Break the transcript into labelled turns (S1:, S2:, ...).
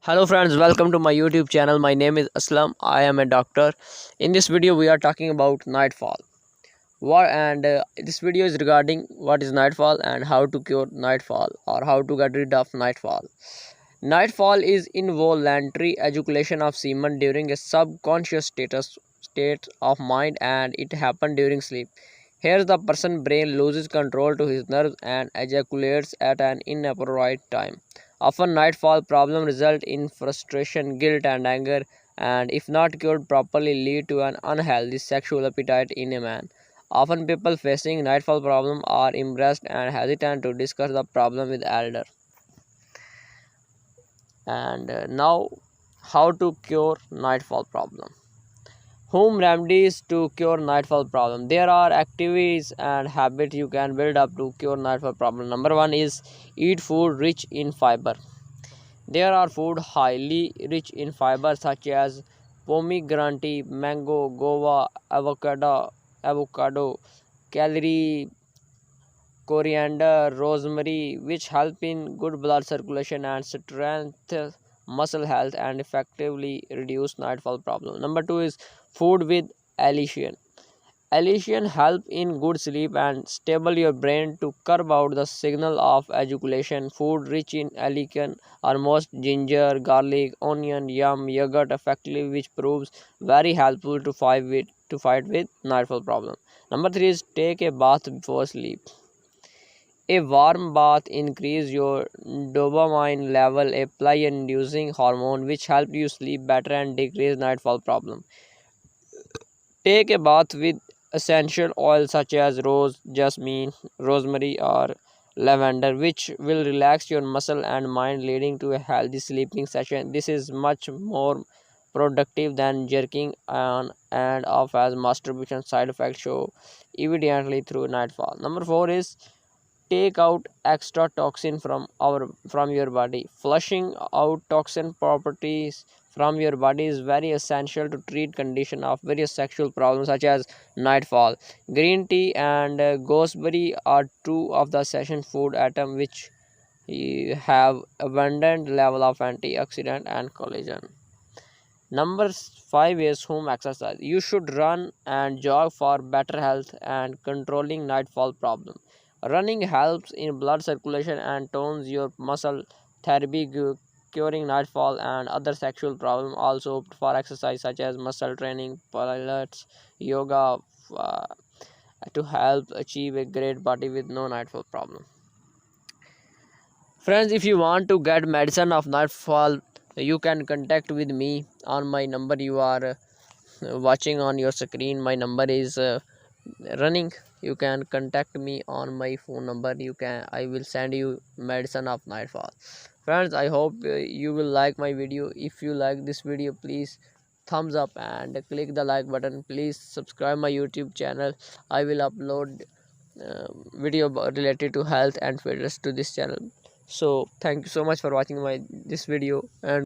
S1: Hello friends, welcome to my YouTube channel. My name is Aslam. I am a doctor. In this video we are talking about nightfall. This video is regarding what is nightfall and how to cure nightfall or how to get rid of nightfall. Nightfall is involuntary ejaculation of semen during a subconscious state of mind, and it happens during sleep. Here the person brain loses control to his nerves and ejaculates at an inappropriate time. Often nightfall problem result in frustration, guilt and anger, and if not cured properly lead to an unhealthy sexual appetite in a man. Often people facing nightfall problem are embarrassed and hesitant to discuss the problem with elder. And now, how to cure nightfall problem? Home remedies to cure nightfall problem. There are activities and habits you can build up to cure nightfall problem. Number one is eat food rich in fiber. There are food highly rich in fiber such as pomegranate, mango, guava, avocado, celery, coriander, rosemary, which help in good blood circulation and strengthen muscle health and effectively reduce nightfall problem. Number two is food with allicin. Allicin help in good sleep and stable your brain to curb out the signal of ejaculation. Food rich in allicin are most ginger, garlic, onion, yam, yogurt effectively, which proves very helpful to fight with nightfall problem. Number three is take a bath before sleep. A warm bath increases your dopamine level, a pleasure-inducing hormone which helps you sleep better and decrease nightfall problem. Take a bath with essential oils such as rose, jasmine, rosemary, or lavender, which will relax your muscle and mind, leading to a healthy sleeping session. This is much more productive than jerking on and off as masturbation side effects show evidently through nightfall. Number four is take out extra toxin from your body. Flushing out toxin properties from your body is very essential to treat condition of various sexual problems such as nightfall. Green tea and gooseberry are two of the session food items which have abundant level of antioxidant and collagen. Number five is home exercise. You should run and jog for better health and controlling nightfall problem. Running helps in blood circulation and tones your muscle. Therapy curing nightfall and other sexual problems. Also opt for exercise such as muscle training, pilates, yoga uh, to help achieve a great body with no nightfall problem. Friends, if you want to get medicine of nightfall, you can contact with me on my number you are watching on your screen. My number is running. You can contact me on my phone number. I will send you medicine of nightfall. Friends, I hope you will like my video. If you like this video, please thumbs up and click the like button. Please subscribe my YouTube channel. I will upload video related to health and fitness to this channel. So thank you so much for watching my this video, and